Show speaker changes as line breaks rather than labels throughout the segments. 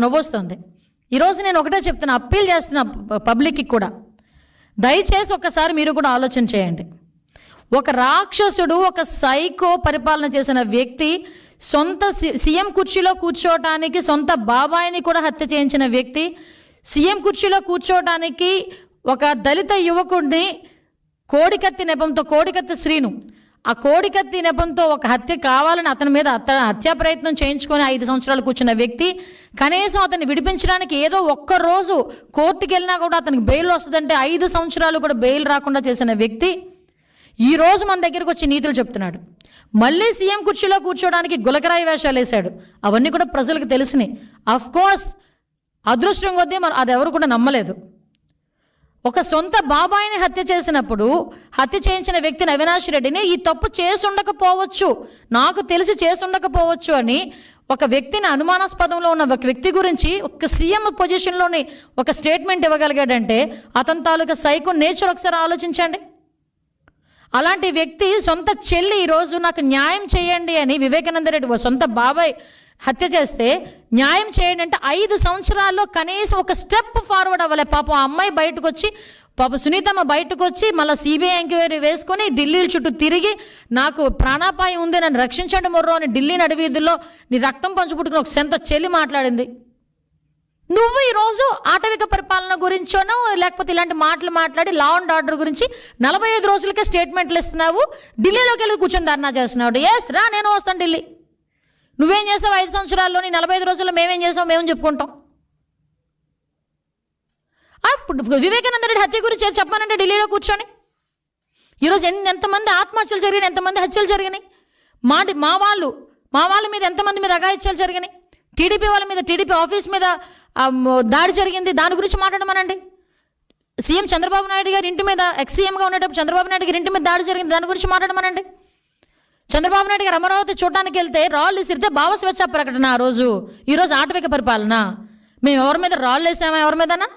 నవ్వొస్తుంది. ఈరోజు నేను ఒకటే చెప్తున్నా, అప్పీల్ చేస్తున్నా పబ్లిక్కి కూడా, దయచేసి ఒక్కసారి మీరు కూడా ఆలోచన చేయండి. ఒక రాక్షసుడు, ఒక సైకో పరిపాలన చేసిన వ్యక్తి, సొంత సీఎం కుర్చీలో కూర్చోవటానికి సొంత బాబాయిని కూడా హత్య చేయించిన వ్యక్తి, సీఎం కుర్చీలో కూర్చోవటానికి ఒక దళిత యువకుడిని కోడికత్తి నెపంతో, కోడికత్తి శ్రీను, ఆ కోడికత్తి నెపంతో ఒక హత్య కావాలని అతని మీద హత్యా ప్రయత్నం చేయించుకొని 5 సంవత్సరాలు కూర్చున్న వ్యక్తి, కనీసం అతన్ని విడిపించడానికి ఏదో ఒక్కరోజు కోర్టుకి వెళ్ళినా కూడా అతనికి బెయిల్ వస్తుందంటే 5 సంవత్సరాలు కూడా బెయిల్ రాకుండా చేసిన వ్యక్తి ఈరోజు మన దగ్గరకు వచ్చి నీతులు చెప్తున్నాడు. మళ్ళీ సీఎం కుర్చీలో కూర్చోడానికి గులకరాయి వేషాలు వేశాడు. అవన్నీ కూడా ప్రజలకు తెలిసినాయి. అఫ్కోర్స్ అదృష్టం కొద్దీ అది ఎవరు కూడా నమ్మలేదు. ఒక సొంత బాబాయిని హత్య చేసినప్పుడు, హత్య చేయించిన వ్యక్తిని అవినాష్ రెడ్డిని ఈ తప్పు చేసుండకపోవచ్చు, నాకు తెలిసి చేసుండకపోవచ్చు అని ఒక వ్యక్తిని, అనుమానాస్పదంలో ఉన్న ఒక వ్యక్తి గురించి ఒక సీఎం పొజిషన్లోని ఒక స్టేట్మెంట్ ఇవ్వగలిగాడంటే అతని తాలూకా సైకో నేచర్ ఒకసారి ఆలోచించండి. అలాంటి వ్యక్తి సొంత చెల్లి ఈరోజు నాకు న్యాయం చేయండి అని వివేకానంద రెడ్డి సొంత బాబాయ్ హత్య చేస్తే న్యాయం చేయండి అంటే 5 సంవత్సరాల్లో కనీసం ఒక స్టెప్ ఫార్వర్డ్ అవ్వలే. పాపం ఆ అమ్మాయి బయటకు వచ్చి, పాప సునీతమ్మ బయటకు వచ్చి మళ్ళీ సిబిఐ ఎంక్వైరీ వేసుకొని ఢిల్లీ చుట్టూ తిరిగి నాకు ప్రాణాపాయం ఉంది, నన్ను రక్షించండి మొర్రో అని ఢిల్లీ నడివీధుల్లో నీ రక్తం పంచుపుట్టుకుని ఒక సొంత చెల్లి మాట్లాడింది. నువ్వు ఈరోజు ఆటవిక పరిపాలన గురించోనో లేకపోతే ఇలాంటి మాటలు మాట్లాడి లా అండ్ ఆర్డర్ గురించి 45 రోజులకే స్టేట్మెంట్లు ఇస్తున్నావు, ఢిల్లీలోకి వెళ్ళి కూర్చొని ధర్నా చేస్తున్నావు. ఎస్ రా, నేను వస్తాను ఢిల్లీ. నువ్వేం చేసావు 5 సంవత్సరాల్లో, నీ 45 రోజుల్లో మేమేం చేసావు మేము చెప్పుకుంటాం. వివేకానంద రెడ్డి హత్య గురించి చెప్పానంటే ఢిల్లీలో కూర్చొని ఈరోజు ఎంతమంది ఆత్మహత్యలు జరిగినాయి, ఎంతమంది హత్యలు జరిగినాయి, మా వాళ్ళ మీద ఎంతమంది మీద అఘాయిత్యాలు జరిగినాయి, టీడీపీ వాళ్ళ మీద, టీడీపీ ఆఫీస్ మీద దాడి జరిగింది, దాని గురించి మాట్లాడమనండి. సీఎం చంద్రబాబు నాయుడు గారి ఇంటి మీద, ఎక్స్ సీఎంగా ఉండేటప్పుడు చంద్రబాబు నాయుడు గారి ఇంటి మీద దాడి జరిగింది, దాని గురించి మాట్లాడమనండి. చంద్రబాబు నాయుడు గారు అమరావతి చూడడానికి వెళ్తే రాళ్ళు విసిరితే భావస్వేచ్ఛ ప్రకటన ఆ రోజు. ఈరోజు ఆటవిక పరిపాలన. మేము ఎవరి మీద రాళ్ళు వేసామా? ఎవరి మీదనా?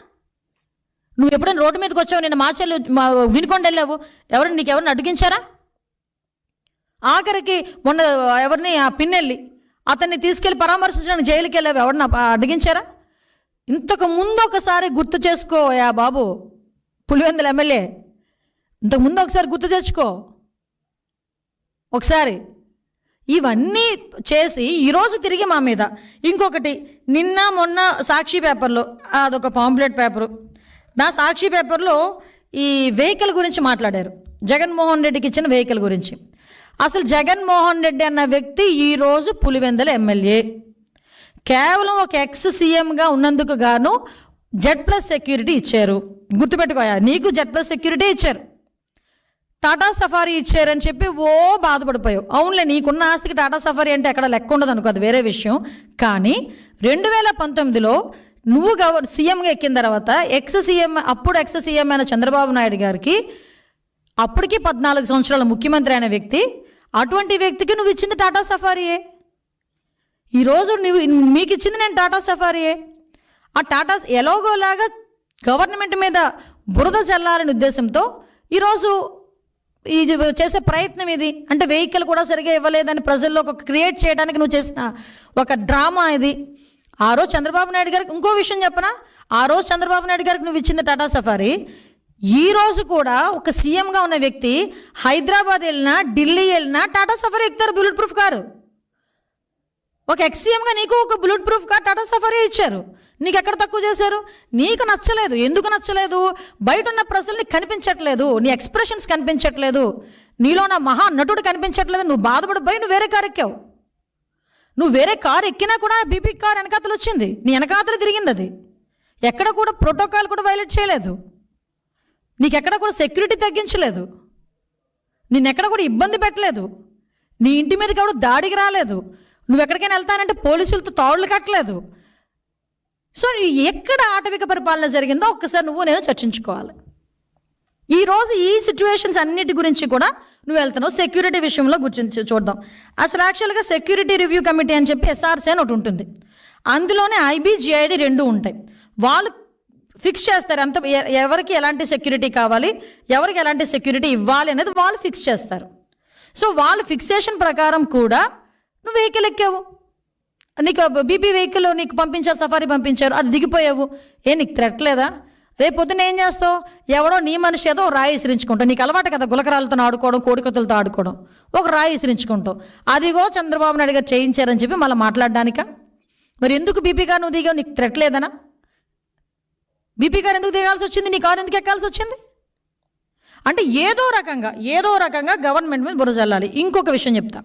నువ్వు ఎప్పుడైనా రోడ్డు మీదకి వచ్చావు, నేను మాచెల్లు వినుకొండ వెళ్ళావు, నీకెవరిని అడిగించారా? ఆఖరికి మొన్న ఎవరిని ఆ పిన్నెళ్ళి అతన్ని తీసుకెళ్ళి పరామర్శించడానికి జైలుకి వెళ్ళావు, ఎవరిని అడిగించారా? ఇంతకు ముందు ఒకసారి గుర్తు చేసుకో యా బాబు, పులివెందుల ఎమ్మెల్యే, ఇంతకుముందు ఒకసారి గుర్తు తెచ్చుకో ఒకసారి. ఇవన్నీ చేసి ఈరోజు తిరిగి మా మీద ఇంకొకటి, నిన్న మొన్న సాక్షి పేపర్లో అదొక పాంప్లెట్ పేపరు, నా సాక్షి పేపర్లో ఈ వెహికల్ గురించి మాట్లాడారు, జగన్మోహన్ రెడ్డికి ఇచ్చిన వెహికల్ గురించి. అసలు జగన్మోహన్ రెడ్డి అన్న వ్యక్తి ఈరోజు పులివెందుల ఎమ్మెల్యే, కేవలం ఒక ఎక్స్ సీఎంగా ఉన్నందుకు గాను Z+ సెక్యూరిటీ ఇచ్చారు. గుర్తుపెట్టుకోయా, నీకు Z+ సెక్యూరిటీ ఇచ్చారు, టాటా సఫారీ ఇచ్చారని చెప్పి బాధపడిపోయావు. అవునులే, నీకున్న ఆస్తికి టాటా సఫారీ అంటే ఎక్కడ లెక్క ఉండదు అనుకో, అది వేరే విషయం. కానీ 2019లో నువ్వు సీఎంగా ఎక్కిన తర్వాత అప్పుడు ఎక్స్ సీఎం అయిన చంద్రబాబు నాయుడు గారికి, అప్పటికి 14 సంవత్సరాల ముఖ్యమంత్రి అయిన వ్యక్తి, అటువంటి వ్యక్తికి నువ్వు ఇచ్చింది టాటా సఫారీయే. ఈరోజు మీకు ఇచ్చింది నేను టాటా సఫారీయే. ఆ టాటా ఎలాగోలాగా గవర్నమెంట్ మీద బురద చల్లాలనే ఉద్దేశంతో ఈరోజు ఇది చేసే ప్రయత్నం ఇది. అంటే వెహికల్ కూడా సరిగా ఇవ్వలేదని ప్రజల్లో ఒక క్రియేట్ చేయడానికి నువ్వు చేసిన ఒక డ్రామా ఇది. ఆ రోజు చంద్రబాబు నాయుడు గారికి ఇంకో విషయం చెప్పనా, ఆ రోజు చంద్రబాబు నాయుడు గారికి నువ్వు ఇచ్చింది టాటా సఫారీ. ఈ రోజు కూడా ఒక సీఎంగా ఉన్న వ్యక్తి హైదరాబాద్ వెళ్ళినా, ఢిల్లీ వెళ్ళినా టాటా సఫారీ ఎక్కుతారు, బుల్లెట్ ప్రూఫ్ కారు. ఒక ఎక్స్ సీఎంగా నీకు ఒక bullet proof car Tata safari ఇచ్చారు. నీకు ఎక్కడ తక్కువ చేశారు? నీకు నచ్చలేదు. ఎందుకు నచ్చలేదు? బయట ఉన్న ప్రజల్ని కనిపించట్లేదు, నీ ఎక్స్ప్రెషన్స్ కనిపించట్లేదు, నీలో నా మహా నటుడు కనిపించట్లేదు. నువ్వు బాధపడిపోయి నువ్వు వేరే కారు ఎక్కావు. నువ్వు వేరే కారు ఎక్కినా కూడా బీపీ కార్ వెనకాతలు వచ్చింది, నీ వెనకాతలు తిరిగింది. అది ఎక్కడ కూడా ప్రోటోకాల్ కూడా వైలేట్ చేయలేదు, నీకెక్కడ కూడా సెక్యూరిటీ తగ్గించలేదు, నిన్నెక్కడ కూడా ఇబ్బంది పెట్టలేదు, నీ ఇంటి మీదకి ఎవరు దాడికి రాలేదు, నువ్వు ఎక్కడికైనా వెళ్తానంటే పోలీసులతో తాళ్ళు కట్టలేదు. సో ఎక్కడ ఆటవిక పరిపాలన జరిగిందో ఒక్కసారి నేను చర్చించుకోవాలి. ఈరోజు ఈ సిచ్యువేషన్స్ అన్నిటి గురించి కూడా నువ్వు వెళ్తున్నావు. సెక్యూరిటీ విషయంలో గురించి చూద్దాం. అసలు యాక్చువల్గా సెక్యూరిటీ రివ్యూ కమిటీ అని చెప్పి SRC అని ఒకటి ఉంటుంది, అందులోనే IB GID 2 ఉంటాయి. వాళ్ళు ఫిక్స్ చేస్తారు ఎవరికి ఎలాంటి సెక్యూరిటీ కావాలి, ఎవరికి ఎలాంటి సెక్యూరిటీ ఇవ్వాలి అనేది వాళ్ళు ఫిక్స్ చేస్తారు. సో వాళ్ళ ఫిక్సేషన్ ప్రకారం కూడా నువ్వు వెహికల్ ఎక్కావు. నీకు బీపీ వెహికల్ నీకు పంపించారు, సఫారీ పంపించారు, అది దిగిపోయావు, నీకు థ్రెట్ లేదా? రేపు పొద్దున్న ఏం చేస్తావు? ఎవడో నీ మనిషి ఏదో రాయి విసిరించుకుంటావు. నీకు అలవాటు కదా గులకరాలతో ఆడుకోవడం, కోడికత్తులతో ఆడుకోవడం. ఒక రాయి విసిరించుకుంటావు. అదిగో చంద్రబాబు నాయుడు గారు చేయించారని చెప్పి మళ్ళీ మాట్లాడడానికా? మరి ఎందుకు బీపీ గారు నువ్వు దిగావు? నీకు థ్రెట్ లేదనా? బీపీ గారు ఎందుకు దిగాల్సి వచ్చింది? నీ కారు ఎందుకు ఎక్కాల్సి వచ్చింది? అంటే ఏదో రకంగా గవర్నమెంట్ మీద బురద జల్లాలి. ఇంకొక విషయం చెప్తా.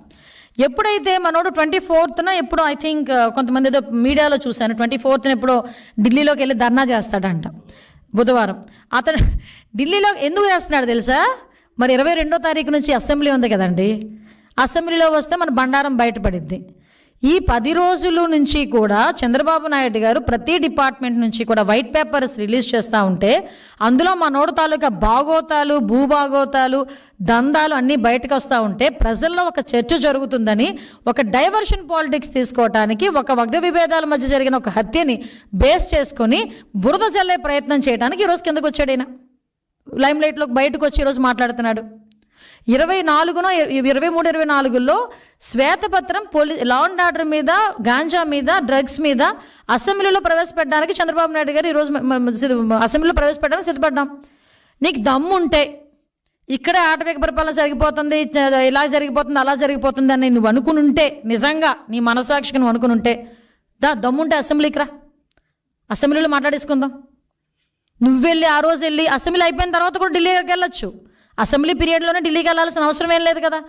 ఎప్పుడైతే మనోడు 24th ఎప్పుడో ఐ థింక్ కొంతమంది ఏదో మీడియాలో చూశాను, 24th ఎప్పుడో ఢిల్లీలోకి వెళ్ళి ధర్నా చేస్తాడంట బుధవారం. అతను ఢిల్లీలో ఎందుకు చేస్తున్నాడు తెలుసా? మరి 22వ తారీఖు నుంచి అసెంబ్లీ ఉంది కదండి, అసెంబ్లీలో వస్తే మన బండారం బయటపడిద్ది. ఈ 10 రోజుల నుంచి కూడా చంద్రబాబు నాయుడు గారు ప్రతి డిపార్ట్మెంట్ నుంచి కూడా వైట్ పేపర్స్ రిలీజ్ చేస్తూ ఉంటే అందులో మనోడు తాలూకా భాగోతాలు, భూభాగోతాలు, దందాలు అన్నీ బయటకు వస్తూ ఉంటే ప్రజల్లో ఒక చర్చ జరుగుతుందని, ఒక డైవర్షన్ పాలిటిక్స్ తీసుకోవటానికి, ఒక వర్గ విభేదాల మధ్య జరిగిన ఒక హత్యని బేస్ చేసుకొని బురద జల్లే ప్రయత్నం చేయడానికి ఈరోజు కిందకు వచ్చాడు. ఆయన లైమ్ లైట్లోకి బయటకు వచ్చి ఈరోజు మాట్లాడుతున్నాడు. 23-24లో శ్వేతపత్రం లా అండ్ ఆర్డర్ మీద, గాంజా మీద, డ్రగ్స్ మీద అసెంబ్లీలో ప్రవేశపెట్టడానికి చంద్రబాబు నాయుడు గారు ఈరోజు అసెంబ్లీలో ప్రవేశపెట్టడానికి సిద్ధపడ్డాం. నీకు దమ్ము ఉంటే ఇక్కడే ఆటవిక పరిపాలన జరిగిపోతుంది, ఇలా జరిగిపోతుంది, అలా జరిగిపోతుంది అని నువ్వు అనుకునుంటే, నిజంగా నీ మనసాక్షికి నువ్వు అనుకునుంటే దమ్ముంటే అసెంబ్లీకి రా, అసెంబ్లీలో మాట్లాడేసుకుందాం. నువ్వు వెళ్ళి ఆ రోజు వెళ్ళి అసెంబ్లీ అయిపోయిన తర్వాత కూడా ఢిల్లీకి వెళ్ళొచ్చు. అసెంబ్లీ పీరియడ్లోనే ఢిల్లీకి వెళ్ళాల్సిన అవసరం ఏం లేదు కదా.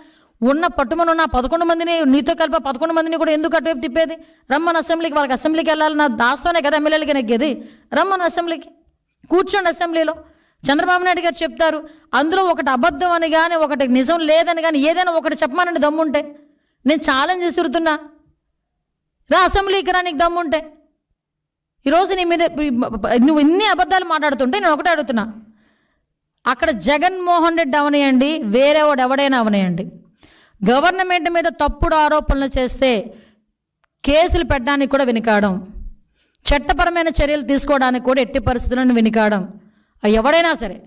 ఉన్న పట్టుమని ఉన్న 11 మందిని, నీతో కలిపి 11 మందిని కూడా ఎందుకు అటువైపు తిప్పేది? రమ్మని అసెంబ్లీకి, వాళ్ళకి అసెంబ్లీకి వెళ్ళాలి. నా దాస్తోనే కదా ఎమ్మెల్యేలకి నెగ్గేది. రమ్మని అసెంబ్లీకి కూర్చోండి. అసెంబ్లీలో చంద్రబాబు నాయుడు గారు చెప్తారు. అందులో ఒకటి అబద్ధం అని కానీ, ఒకటి నిజం లేదని కానీ ఏదైనా ఒకటి చెప్పమానండి దమ్ముంటే. నేను ఛాలెంజ్ విసురుతున్నా, రా అసెంబ్లీకి రా నీకు దమ్ముంటే. ఈరోజు నీ మీద నువ్వు ఇన్ని అబద్ధాలు మాట్లాడుతుంటే నేను ఒకటే అడుగుతున్నా, అక్కడ జగన్మోహన్ రెడ్డి అవనేయండి, వేరేవాడు ఎవడైనా అవనేయండి, గవర్నమెంట్ మీద తప్పుడు ఆరోపణలు చేస్తే కేసులు పెట్టడానికి కూడా వెనుకాడం, చట్టపరమైన చర్యలు తీసుకోవడానికి కూడా ఎట్టి పరిస్థితులను వెనుకాడం, ఎవడైనా సరే